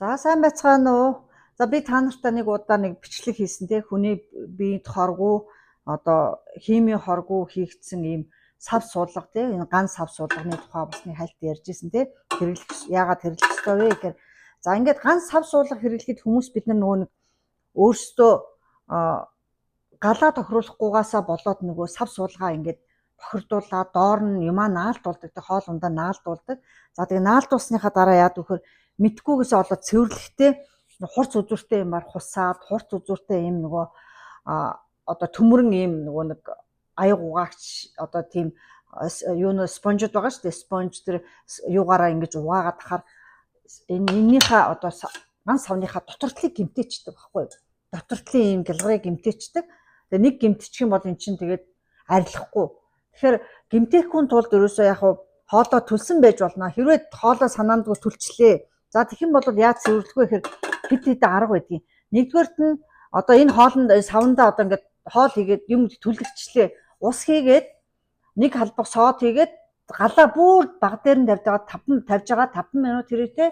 За сайн байцгаана уу? За би та нартай нэг удаа нэг бичлэг хийсэн те хүний биед хоргүй одоо химийн хоргүй хийгдсэн ийм сав суулга те энэ ган сав суулганы тухай бас нэг хальт ярьжсэн те хэрэглэх яагаад хэрэглэх ёстой вэ гэхээр за ингээд ган сав суулга хэрэглэхэд хүмүүс бид нар нөгөө нэг өөрсдөө галаа тохируулахгүйгаасаа болоод нөгөө сав суулгаа ингээд бохирдуулаад доор нь юмаа наалдуулдаг те хоол ундаа наалдуулдаг. За тэгээ наалдуулсныхаа дараа яад вөхөр мэдхгүйгээсээ болоод цэвэрлэхдээ хурц үзүүртэй юмар хусаад хурц үзүүртэй юм нөгөө одоо төмөрн юм нөгөө нэг аяг угаагч одоо тийм юуны спонжд байгаа шүү дээ. Спонж тэр юугаараа ингэж угаагаад тахаар энэнийхээ одоо ган савныхаа дотортлыг гэмтээчдэг байхгүй юу? Дотортлын юм гялгарыг гэмтээчдэг. Тэгээ нэг гэмтчих юм бол эн чинь тэгээд арилахгүй. Тэгэхээр гэмтээхгүй тулд ерөөсөө яг хоолоо төлсөн байж болно. Хэрвээ хоолоо санаандгүй төлчлээ. За тэгэх юм бол яаж цэвэрлэх вэ гэхээр хэд хэдэн арга байдгийг. Нэгдүгээрт нь одоо энэ хоолнд савндаа одоо ингээд хоол хийгээд юм түлэгчлээ. Ус хийгээд нэг халбах соод хийгээд галаа бүр баг дээр нь тавьж байгаа 5 минут хэрэгтээ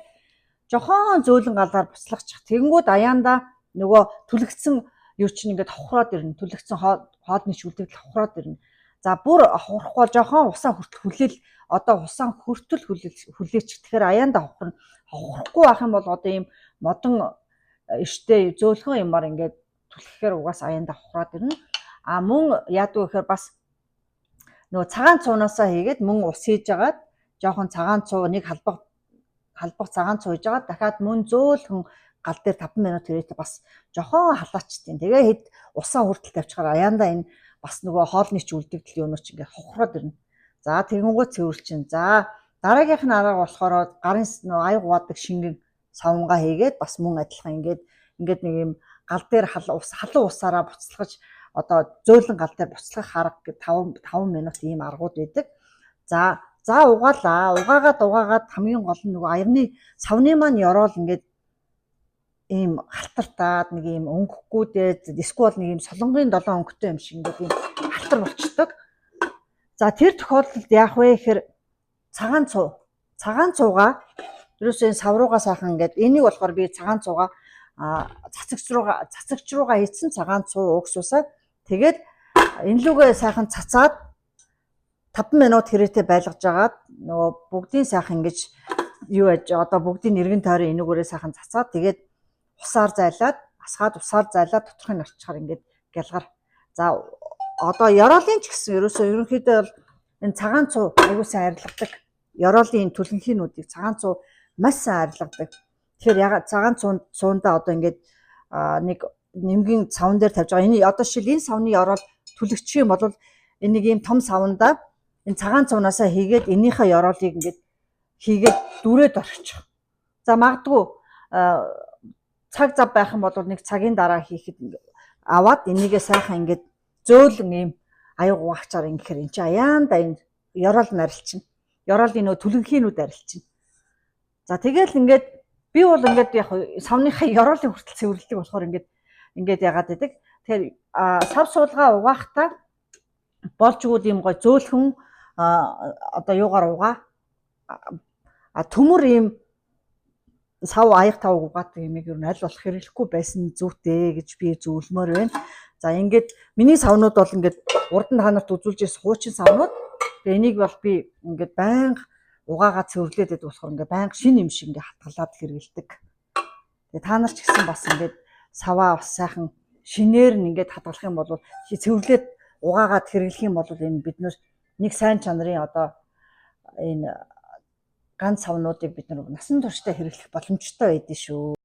жохон зөөлөн галаар буцлагчих. Тэгэнгүүт аяанда нөгөө түлэгдсэн юу чинь ингээд хохроод ирнэ. Түлэгдсэн хоолны шүлдэгдэл хохроод ирнэ. За бүр хохрохгүй жохон усаа хүртэл хүлээл одоо усаа хүртэл хүлээчих. Тэгэхээр аяанда хохрно. Хохрохгүй байх юм бол одоо ийм модон эрттэй зөөлхөн юмар ингээд түлхэхээр угаас аяанда хохроод ирнэ. А мөн яадаг вэ гэхээр бас нөгөө цагаан цуунаасаа хийгээд мөн ус хийж агаад жоохон цагаан цуу нэг халбах цагаан цуу хийж агаад дахиад мөн зөөлхөн гал дээр 5 минут хэрэгтээ бас жохон халаачтیں۔ Тэгээ хэд усаа хүртэл тавьчихаар аяанда энэ бас нөгөө хоолны ч үлдэгдэл юунууч ингээд хохроод ирнэ. За тэгэнгүүт цэвэрлчин. За дараагийнх нь арга болохоор гарын нөгөө аяг угаадаг шингэн савнгаа хийгээд бас мөн адилхан ингээд нэг юм гал дээр халуун усаараа буцалгаж одоо зөөлөн гал дээр буцалгах арга 5 минут ийм аргууд байдаг. За угаалаа. Угаагаад хамгийн гол нь нөгөө аярны савны маань ёроол ингээд ийм халтартаад нэг ийм өнгөхгүй дээ. Эсвэл нэг ийм солонгын 7 өнгөтэй юм шиг ингээд ийм халтар болчдөг. За тэр тохиолдолд яах вэ гэхээр цагаан цуугаа ерөөсөө сав руугаа сайхан ингээд энийг болохоор би цагаан цуугаа цацагч руугаа хийсэн цагаан цуу угсуусаа тэгээд энэ лүгээ сайхан цацаад 5 минут хэрэгтээ байлгаж агаад нөгөө бүгдийн сайхан ингэж юу яаж одоо бүгдийн нэргэн тойрон энүүгээрээ сайхан цацаад тэгээд усаар зайлаад асгаад усаар зайлаад доторх нь орчихаар ингээд гялгар. За одоо ёроолын ч гэсэн ерөнхийдөө бол энэ цагаан цуу аягүй сайн арилгадаг. Ёроолын түлхэнхийнүүдийг цагаан цуу маш сайн арилгадаг. Тэгэхээр ягаад цагаан цуундаа одоо ингээд нэг нэмгийн савн дээр тавьж байгаа. Энэ одоо жишээл энэ савны ёроол түлэгчих юм бол энийг ийм том савнда энэ цагаан цуунаасаа хийгээд энийхээ ёроолыг ингээд хийгээд дүрээд орчих. За магадгүй цаг зав байх юм бол нэг цагийн дараа хийхэд аваад энийгээ сайхан ингээд зөөлөн ийм аяг угаагчаар ингэхээр эн чинь аяанда энэ ёроол нь арилчихна. Ёроолын нөө түлэнхийнүүд арилчихна. За тэгэл ингээд би бол ингээд яг савныхаа ёроолын хүртэл цэвэрлдэг болохоор ингээд яагаад гэдэг. Тэгэхээр сав суулгаа угаахтаа болж өгвөл ийм гой зөөлхөн одоо юугаар угаа төмөр ийм сав аяг тав угаадаг юмыг ер нь аль болох хэрэглэхгүй байсан зүйтэй гэж би зөвлөмөр байна. За ингээд миний савнууд бол ингээд урд нь та нарт үзүүлж ирсэн хуучин савнууд. Тэгээ энийг бол би ингээд байнга угаагаад цэвэрлээд байдаг болохоор ингээд байнга шин юм шиг ингээд хатгалаад хэрэгэлдэг. Тэгээ та нар ч гэсэн бас ингээд саваа бас сайхан шинээр нь ингээд хадгалах юм бол цэвэрлээд угаагаад хэрэглэх юм бол энэ бид нэг сайн чанарын одоо энэ ганц савнуудыг бид насан туршдаа хэрэглэх боломжтой байдгийг шүү.